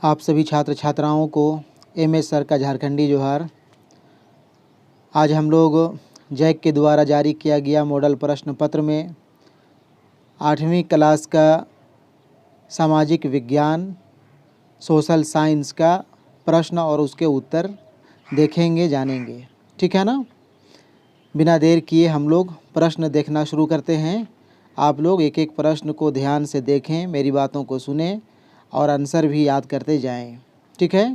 आप सभी छात्र छात्राओं को एमएस सर का झारखंडी जोहार। आज हम लोग जैक के द्वारा जारी किया गया मॉडल प्रश्न पत्र में 8वीं क्लास का सामाजिक विज्ञान सोशल साइंस का प्रश्न और उसके उत्तर देखेंगे, जानेंगे। ठीक है ना। बिना देर किए हम लोग प्रश्न देखना शुरू करते हैं। आप लोग एक एक प्रश्न को ध्यान से देखें, मेरी बातों को सुने और आंसर भी याद करते जाएं। ठीक है।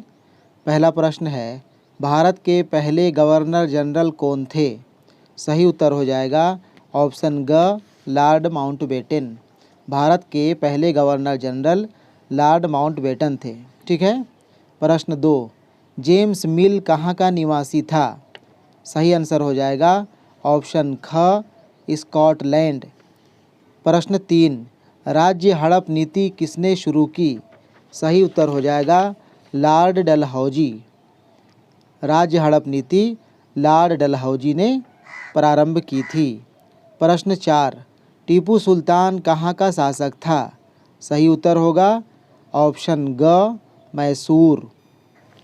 पहला प्रश्न है, भारत के पहले गवर्नर जनरल कौन थे? सही उत्तर हो जाएगा ऑप्शन ग, लॉर्ड माउंटबेटन। भारत के पहले गवर्नर जनरल लॉर्ड माउंटबेटन थे। ठीक है। प्रश्न 2, जेम्स मिल कहाँ का निवासी था? सही आंसर हो जाएगा ऑप्शन ख, स्कॉटलैंड। प्रश्न 3, राज्य हड़प नीति किसने शुरू की? सही उत्तर हो जाएगा लॉर्ड डलहौजी। राज्य हड़प नीति लॉर्ड डलहौजी ने प्रारंभ की थी। प्रश्न 4, टीपू सुल्तान कहाँ का शासक था? सही उत्तर होगा ऑप्शन ग, मैसूर।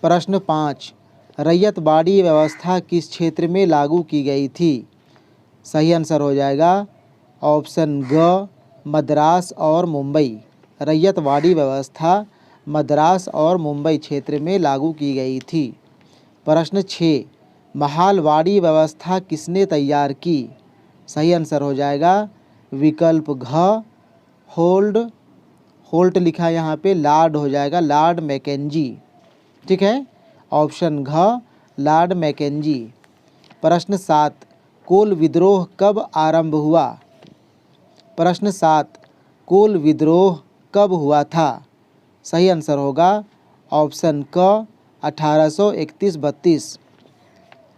प्रश्न 5, रैयतवाड़ी व्यवस्था किस क्षेत्र में लागू की गई थी? सही आंसर हो जाएगा ऑप्शन ग, मद्रास और मुंबई। रैयतवाड़ी व्यवस्था मद्रास और मुंबई क्षेत्र में लागू की गई थी। प्रश्न 6, महालवाड़ी व्यवस्था किसने तैयार की? सही आंसर हो जाएगा विकल्प घ, होल्ट लिखा यहाँ पे, लॉर्ड हो जाएगा लॉर्ड मैकेंजी। ठीक है। ऑप्शन घ, लॉर्ड मैकेंजी। प्रश्न 7, कोल विद्रोह कब आरंभ हुआ? प्रश्न 7, कोल विद्रोह कब हुआ था? सही आंसर होगा ऑप्शन क, 1831-32।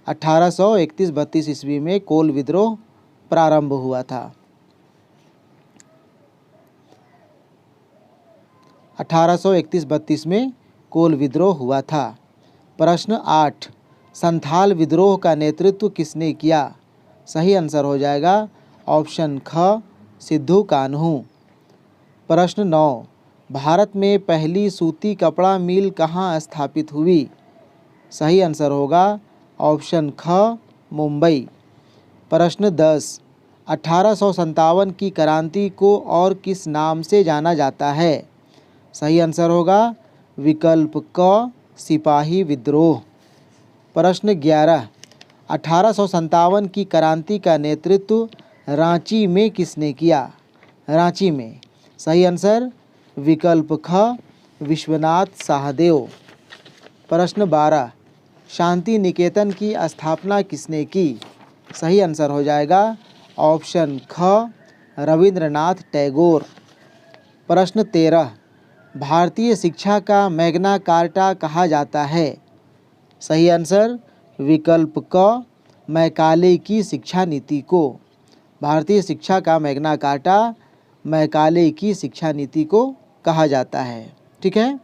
1831-32 ईस्वी में कोल विद्रोह प्रारंभ हुआ था। 1831-32 में कोल विद्रोह हुआ था। प्रश्न 8, संथाल विद्रोह का नेतृत्व किसने किया? सही आंसर हो जाएगा ऑप्शन ख, सिद्धू कान्हू। प्रश्न 9, भारत में पहली सूती कपड़ा मिल कहाँ स्थापित हुई? सही आंसर होगा ऑप्शन ख, मुंबई। प्रश्न 10, 1857 की क्रांति को और किस नाम से जाना जाता है? सही आंसर होगा विकल्प क, सिपाही विद्रोह। प्रश्न 11, 1857 की क्रांति का नेतृत्व रांची में किसने किया? रांची में। सही आंसर विकल्प ख, विश्वनाथ साहदेव। प्रश्न 12, शांति निकेतन की स्थापना किसने की? सही आंसर हो जाएगा ऑप्शन ख, रविंद्रनाथ टैगोर। प्रश्न 13, भारतीय शिक्षा का मैग्ना कार्टा कहा जाता है? सही आंसर विकल्प क, मैकाले की शिक्षा नीति को। भारतीय शिक्षा का मैग्ना कार्टा मैकाले की शिक्षा नीति को कहा जाता है। ठीक है।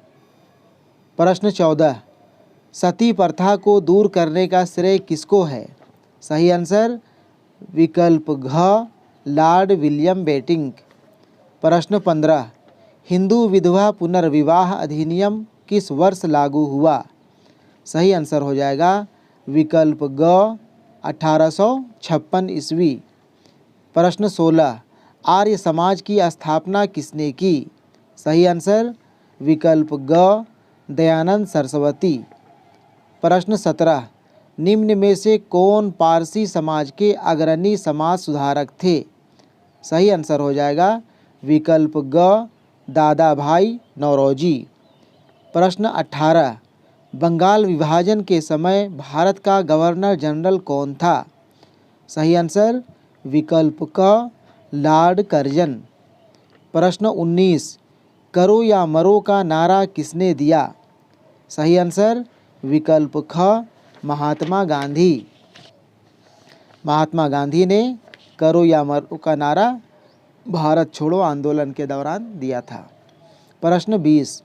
प्रश्न 14, सती प्रथा को दूर करने का श्रेय किसको है? सही आंसर विकल्प घ, लॉर्ड विलियम बेंटिक। प्रश्न 15, हिंदू विधवा पुनर्विवाह अधिनियम किस वर्ष लागू हुआ? सही आंसर हो जाएगा विकल्प ग, 1856 ईस्वी। प्रश्न 16, आर्य समाज की स्थापना किसने की? सही आंसर विकल्प ग, दयानंद सरस्वती। प्रश्न 17, निम्न में से कौन पारसी समाज के अग्रणी समाज सुधारक थे? सही आंसर हो जाएगा विकल्प ग, दादा भाई नौरोजी। प्रश्न 18, बंगाल विभाजन के समय भारत का गवर्नर जनरल कौन था? सही आंसर विकल्प क, लॉर्ड कर्जन। प्रश्न 19, करो या मरो का नारा किसने दिया? सही आंसर विकल्प ख, महात्मा गांधी। महात्मा गांधी ने करो या मरो का नारा भारत छोड़ो आंदोलन के दौरान दिया था। प्रश्न 20,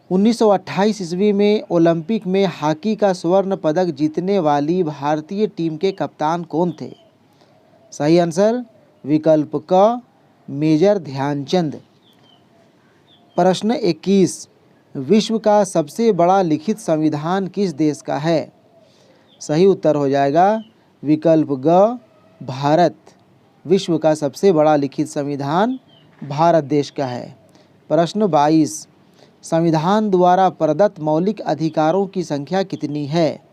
1928 ईस्वी में ओलंपिक में हॉकी का स्वर्ण पदक जीतने वाली भारतीय टीम के कप्तान कौन थे? सही आंसर विकल्प क, मेजर ध्यानचंद। प्रश्न 21, विश्व का सबसे बड़ा लिखित संविधान किस देश का है? सही उत्तर हो जाएगा विकल्प ग भारत। विश्व का सबसे बड़ा लिखित संविधान भारत देश का है। प्रश्न 22, संविधान द्वारा प्रदत्त मौलिक अधिकारों की संख्या कितनी है?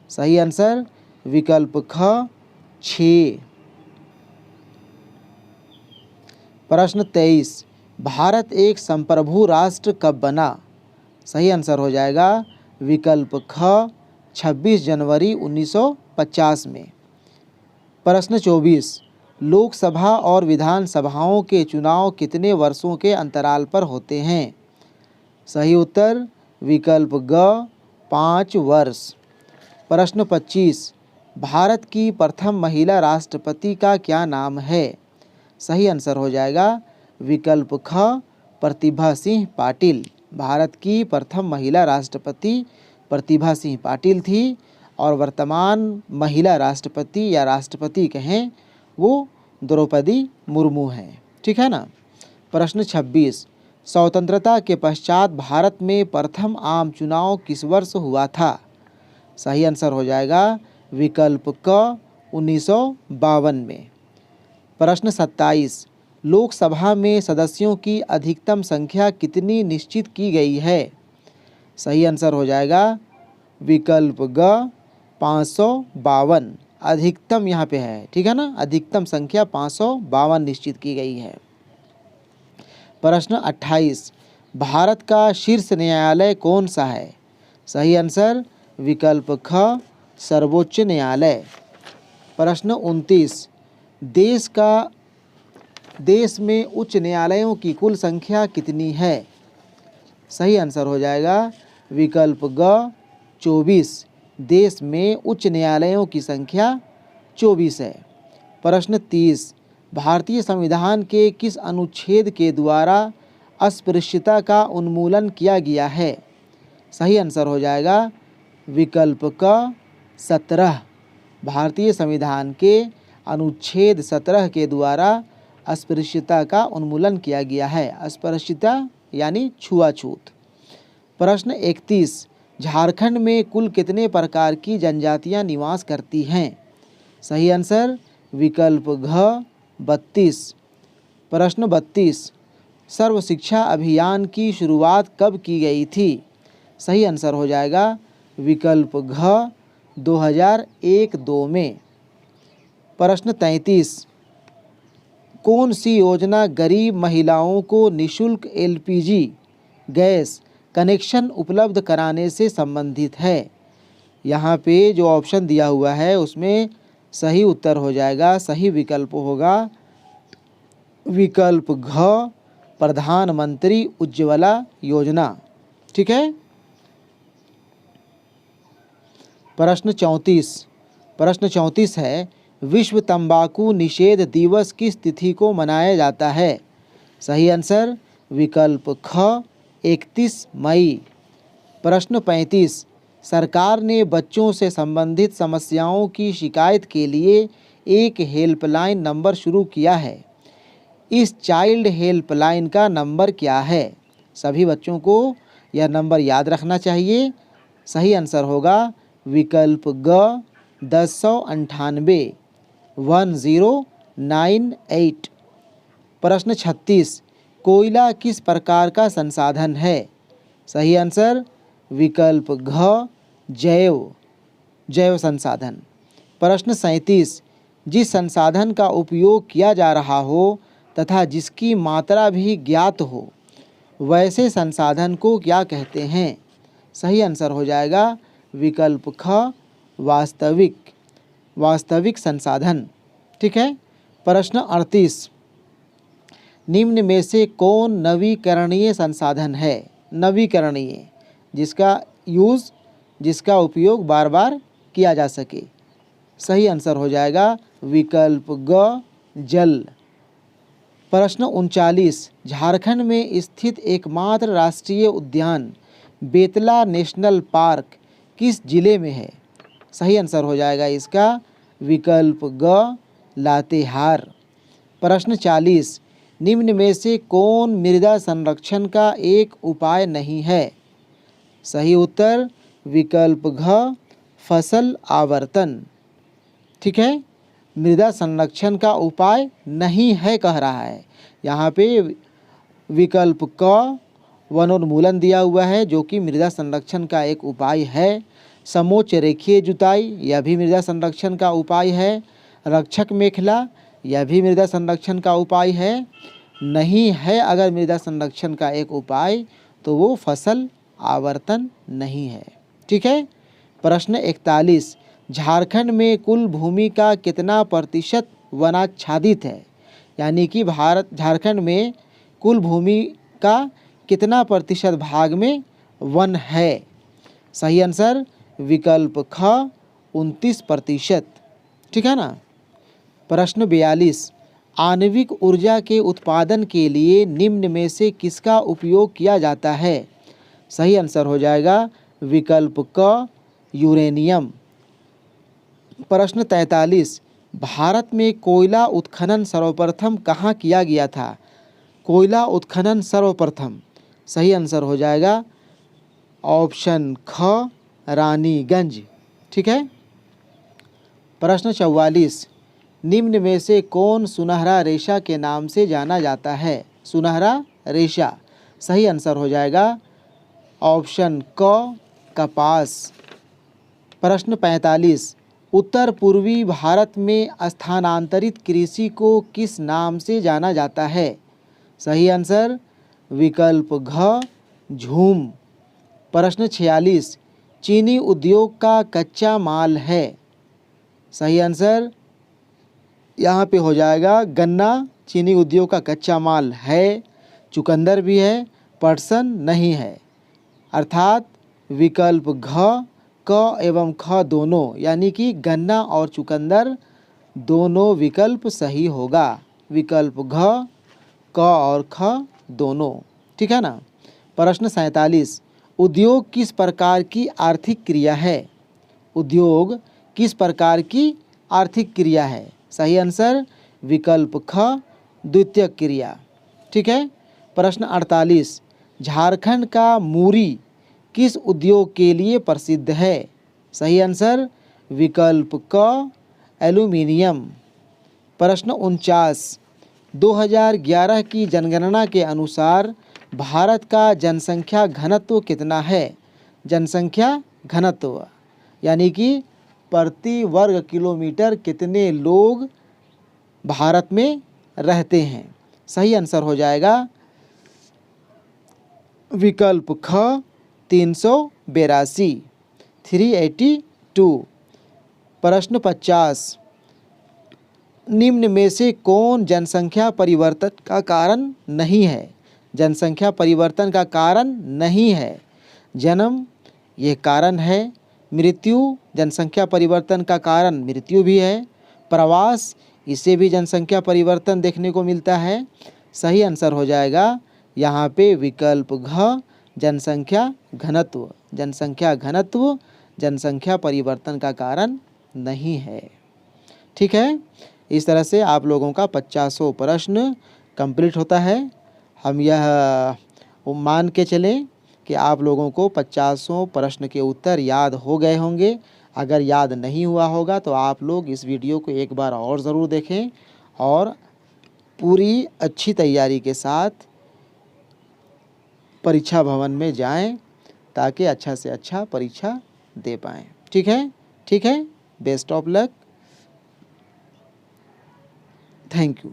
सही आंसर विकल्प ख 6। प्रश्न 23, भारत एक संप्रभु राष्ट्र कब बना? सही आंसर हो जाएगा विकल्प ख 26 जनवरी 1950 में। प्रश्न 24, लोकसभा और विधानसभाओं के चुनाव कितने वर्षों के अंतराल पर होते हैं? सही उत्तर विकल्प ग 5 वर्ष। प्रश्न 25, भारत की प्रथम महिला राष्ट्रपति का क्या नाम है? सही आंसर हो जाएगा विकल्प ख प्रतिभा सिंह पाटिल। भारत की प्रथम महिला राष्ट्रपति प्रतिभा सिंह पाटिल थी और वर्तमान महिला राष्ट्रपति या राष्ट्रपति कहें वो द्रौपदी मुर्मू हैं। ठीक है ना। प्रश्न 26, स्वतंत्रता के पश्चात भारत में प्रथम आम चुनाव किस वर्ष हुआ था? सही आंसर हो जाएगा विकल्प क 1952 में। प्रश्न 27, लोकसभा में सदस्यों की अधिकतम संख्या कितनी निश्चित की गई है? सही आंसर हो जाएगा विकल्प ग 552। अधिकतम यहाँ पे है, ठीक है ना। अधिकतम संख्या 552 निश्चित की गई है। प्रश्न 28, भारत का शीर्ष न्यायालय कौन सा है? सही आंसर विकल्प ख सर्वोच्च न्यायालय। प्रश्न 29, देश में उच्च न्यायालयों की कुल संख्या कितनी है? सही आंसर हो जाएगा विकल्प ग 24। देश में उच्च न्यायालयों की संख्या 24 है। प्रश्न 30, भारतीय संविधान के किस अनुच्छेद के द्वारा अस्पृश्यता का उन्मूलन किया गया है? सही आंसर हो जाएगा विकल्प क 17। भारतीय संविधान के अनुच्छेद 17 के द्वारा अस्पृश्यता का उन्मूलन किया गया है। अस्पृश्यता यानी छुआछूत। प्रश्न 31, झारखंड में कुल कितने प्रकार की जनजातियां निवास करती हैं? सही आंसर विकल्प घ 32। प्रश्न 32, सर्व शिक्षा अभियान की शुरुआत कब की गई थी? सही आंसर हो जाएगा विकल्प घ 2001-2 में। प्रश्न 33, कौन सी योजना गरीब महिलाओं को निःशुल्क एलपीजी गैस कनेक्शन उपलब्ध कराने से संबंधित है? यहाँ पे जो ऑप्शन दिया हुआ है उसमें सही उत्तर हो जाएगा, सही विकल्प होगा विकल्प घ प्रधानमंत्री उज्ज्वला योजना। ठीक है। प्रश्न 34 है, विश्व तंबाकू निषेध दिवस किस तिथि को मनाया जाता है? सही आंसर विकल्प ख 31 मई। प्रश्न 35, सरकार ने बच्चों से संबंधित समस्याओं की शिकायत के लिए एक हेल्पलाइन नंबर शुरू किया है। इस चाइल्ड हेल्पलाइन का नंबर क्या है? सभी बच्चों को यह नंबर याद रखना चाहिए। सही आंसर होगा विकल्प ग 1098 1098। प्रश्न 36, कोयला किस प्रकार का संसाधन है? सही आंसर विकल्प घ जैव संसाधन। प्रश्न 37, जिस संसाधन का उपयोग किया जा रहा हो तथा जिसकी मात्रा भी ज्ञात हो वैसे संसाधन को क्या कहते हैं? सही आंसर हो जाएगा विकल्प ख वास्तविक संसाधन। ठीक है। प्रश्न 38, निम्न में से कौन नवीकरणीय संसाधन है? नवीकरणीय जिसका उपयोग बार बार किया जा सके। सही आंसर हो जाएगा विकल्प ग जल। प्रश्न 39, झारखंड में स्थित एकमात्र राष्ट्रीय उद्यान बेतला नेशनल पार्क किस जिले में है? सही आंसर हो जाएगा इसका विकल्प ग लातेहार। प्रश्न 40, निम्न में से कौन मृदा संरक्षण का एक उपाय नहीं है? सही उत्तर विकल्प घ फसल आवर्तन। ठीक है, मृदा संरक्षण का उपाय नहीं है कह रहा है। यहाँ पे विकल्प क वनोन्मूलन दिया हुआ है जो कि मृदा संरक्षण का एक उपाय है। समोच्च रेखीय जुताई यह भी मृदा संरक्षण का उपाय है। रक्षक मेखला यह भी मृदा संरक्षण का उपाय है। नहीं है अगर मृदा संरक्षण का एक उपाय तो वो फसल आवर्तन नहीं है। ठीक है, प्रश्न 41, झारखंड में कुल भूमि का कितना प्रतिशत वनाच्छादित है? यानी कि झारखंड में कुल भूमि का कितना प्रतिशत भाग में वन है? सही आंसर विकल्प ख 29%। ठीक है ना। प्रश्न 42, आणविक ऊर्जा के उत्पादन के लिए निम्न में से किसका उपयोग किया जाता है? सही आंसर हो जाएगा विकल्प क यूरेनियम। प्रश्न 43, भारत में कोयला उत्खनन सर्वप्रथम कहाँ किया गया था? कोयला उत्खनन सर्वप्रथम सही आंसर हो जाएगा ऑप्शन ख रानीगंज। ठीक है। प्रश्न 44, निम्न में से कौन सुनहरा रेशा के नाम से जाना जाता है? सुनहरा रेशा सही आंसर हो जाएगा ऑप्शन क कपास। प्रश्न 45, उत्तर पूर्वी भारत में स्थानांतरित कृषि को किस नाम से जाना जाता है? सही आंसर विकल्प घ झूम। प्रश्न 46, चीनी उद्योग का कच्चा माल है? सही आंसर यहाँ पे हो जाएगा गन्ना चीनी उद्योग का कच्चा माल है। चुकंदर भी है, पटसन नहीं है। अर्थात विकल्प घ क एवं ख दोनों यानी कि गन्ना और चुकंदर दोनों विकल्प सही होगा। विकल्प घ क और ख दोनों। ठीक है ना। प्रश्न 47, उद्योग किस प्रकार की आर्थिक क्रिया है? उद्योग किस प्रकार की आर्थिक क्रिया है? सही आंसर विकल्प ख द्वितीयक क्रिया। ठीक है। प्रश्न 48, झारखंड का मूरी किस उद्योग के लिए प्रसिद्ध है? सही आंसर विकल्प क एल्यूमिनियम। प्रश्न 49, 2011 की जनगणना के अनुसार भारत का जनसंख्या घनत्व कितना है? जनसंख्या घनत्व यानी कि प्रति वर्ग किलोमीटर कितने लोग भारत में रहते हैं? सही आंसर हो जाएगा विकल्प ख 382 382। प्रश्न 50, निम्न में से कौन जनसंख्या परिवर्तन का कारण नहीं है? जनसंख्या परिवर्तन का कारण नहीं है। जन्म ये कारण है। मृत्यु जनसंख्या परिवर्तन का कारण मृत्यु भी है। प्रवास इससे भी जनसंख्या परिवर्तन देखने को मिलता है। सही आंसर हो जाएगा यहाँ पे विकल्प घ जनसंख्या घनत्व। जनसंख्या घनत्व जनसंख्या परिवर्तन का कारण नहीं है। ठीक है। इस तरह से आप लोगों का 50 प्रश्न कंप्लीट होता है। हम यह मान के चलें कि आप लोगों को 50 प्रश्न के उत्तर याद हो गए होंगे। अगर याद नहीं हुआ होगा तो आप लोग इस वीडियो को एक बार और ज़रूर देखें और पूरी अच्छी तैयारी के साथ परीक्षा भवन में जाएं ताकि अच्छा से अच्छा परीक्षा दे पाएँ। ठीक है। ठीक है। Best of luck. Thank you.